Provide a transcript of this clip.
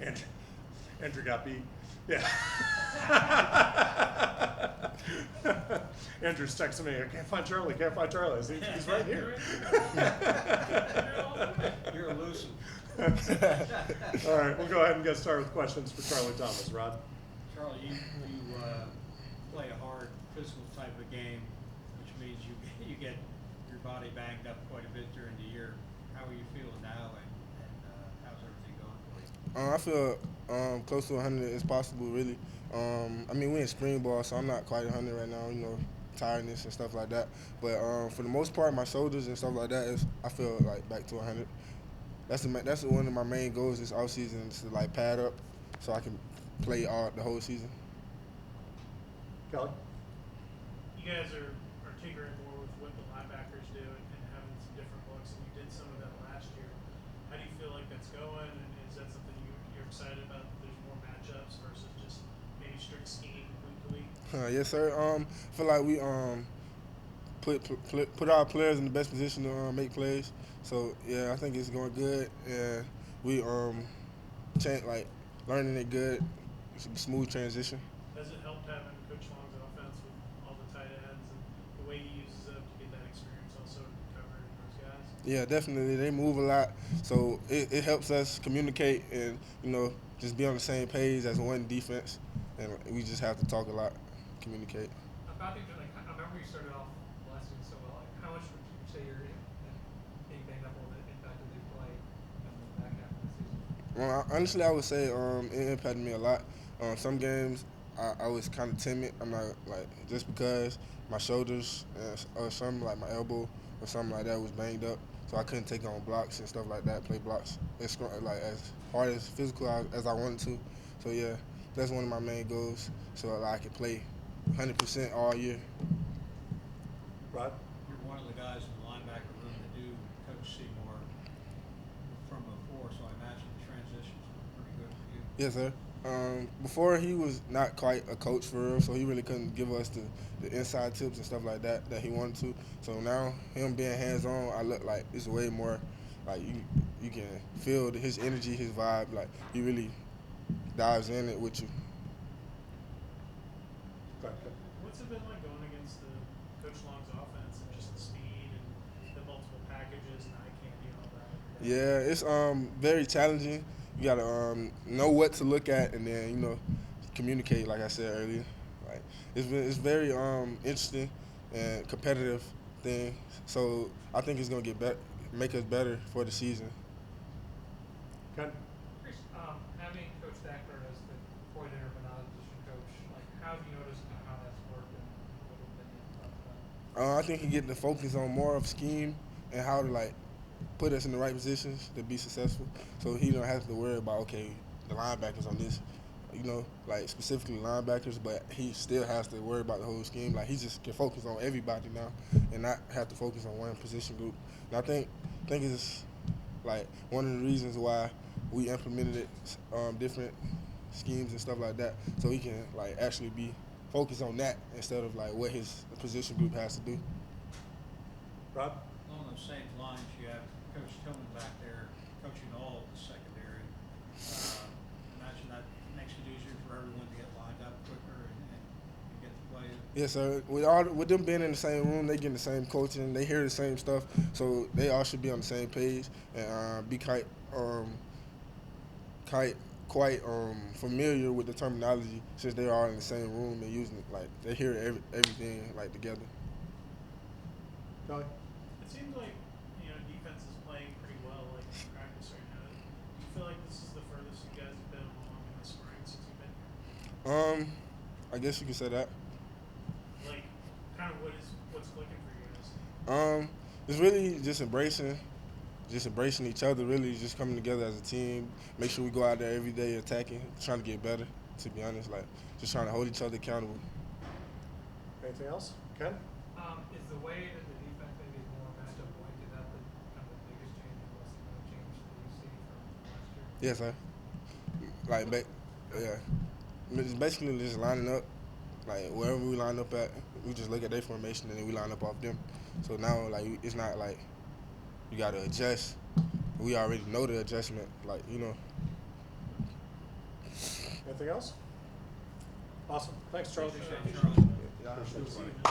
Andrew, Andrew got beat. Yeah. Andrew's texting me, I can't find Charlie, can't find Charlie. He's right here. You're elusive. All right, we'll go ahead and get started with questions for Charlie Thomas. Rod? Charlie, you play a hard physical type of game, which means you get your body banged up quite a bit during the year. How are you feeling now, and how's everything going for you? I feel close to 100 is possible, really. I mean, we're in spring ball, so I'm not quite 100 right now, tiredness and stuff like that. But for the most part, my shoulders and stuff like that, I feel like back to 100. That's one of my main goals this offseason is to, like, pad up so I can play the whole season. Kelly? You guys are tinkering more with what the linebackers do and having some different looks, and you did some of that last year. How do you feel like that's going, and is that something you're excited about, that there's more matchups versus just maybe strict scheme week to week? Yes, sir. I feel like we put our players in the best position to make plays. So yeah, I think it's going good, and we learning it good. It's a smooth transition. Has it helped having Coach Long's offense with all the tight ends and the way he uses them to get that experience also covering those guys? Yeah, definitely. They move a lot, so it helps us communicate and just be on the same page as one defense, and we just have to talk a lot, communicate. I remember you started off last season so well. Like, how much would you say being banged up a little bit impacted the play in the back half of the season? Well, honestly, I would say it impacted me a lot. Some games I was kind of timid. I'm not just because my shoulders or something like my elbow or something like that was banged up, so I couldn't take on blocks and stuff like that. Play blocks as hard as physical as I wanted to. So yeah, that's one of my main goals, so that I can play 100% all year. Rod? You're one of the guys in the linebacker room that do Coach Seymour from before, so I imagine the transitions were pretty good for you. Yes, sir. Before he was not quite a coach for real, so he really couldn't give us the inside tips and stuff like that he wanted to. So now him being hands-on, I look like it's way more like you can feel his energy, his vibe. Like he really dives in it with you. What's it been like going against the Coach Long's offense and just the speed and the multiple packages and eye candy and all that? Yeah, it's very challenging. You gotta know what to look at and then communicate. Like I said earlier, like it's very interesting and competitive thing. So I think it's gonna make us better for the season. Ken? Chris, having Coach Stackler as the coordinator but not a position coach, like how have you noticed how that's worked and what have been your thoughts on that? I think he getting to focus on more of scheme and how to put us in the right positions to be successful. So he don't have to worry about the linebackers on this, specifically linebackers, but he still has to worry about the whole scheme. Like he just can focus on everybody now and not have to focus on one position group. And I think it's one of the reasons why we implemented different schemes and stuff like that, so he can actually be focused on that instead of what his position group has to do. Rod? Along those same lines, you have Coach Tillman back there coaching all of the secondary. Imagine that makes it easier for everyone to get lined up quicker and get the play. Yes, sir. With them being in the same room, they getting the same coaching, they hear the same stuff, so they all should be on the same page and be quite familiar with the terminology since they are in the same room and using it. They hear everything together. Kelly? It seems like defense is playing pretty well in practice right now. Do you feel like this is the furthest you guys have been along in the spring since you've been here? I guess you could say that. Kind of what's clicking for you guys? It's really just embracing each other, really just coming together as a team, make sure we go out there every day attacking, trying to get better, to be honest, just trying to hold each other accountable. Anything else? Ken? Is the way that the defense maybe is more matchup oriented, that kind of the biggest change and what's the change that you see from last year? Yes, sir. It's basically just lining up, wherever we line up at, we just look at their formation and then we line up off them. So now, it's not like you got to adjust. We already know the adjustment, Anything else? Awesome. Thanks, Charlie. Appreciate it, Charlie. Yeah, Appreciate it.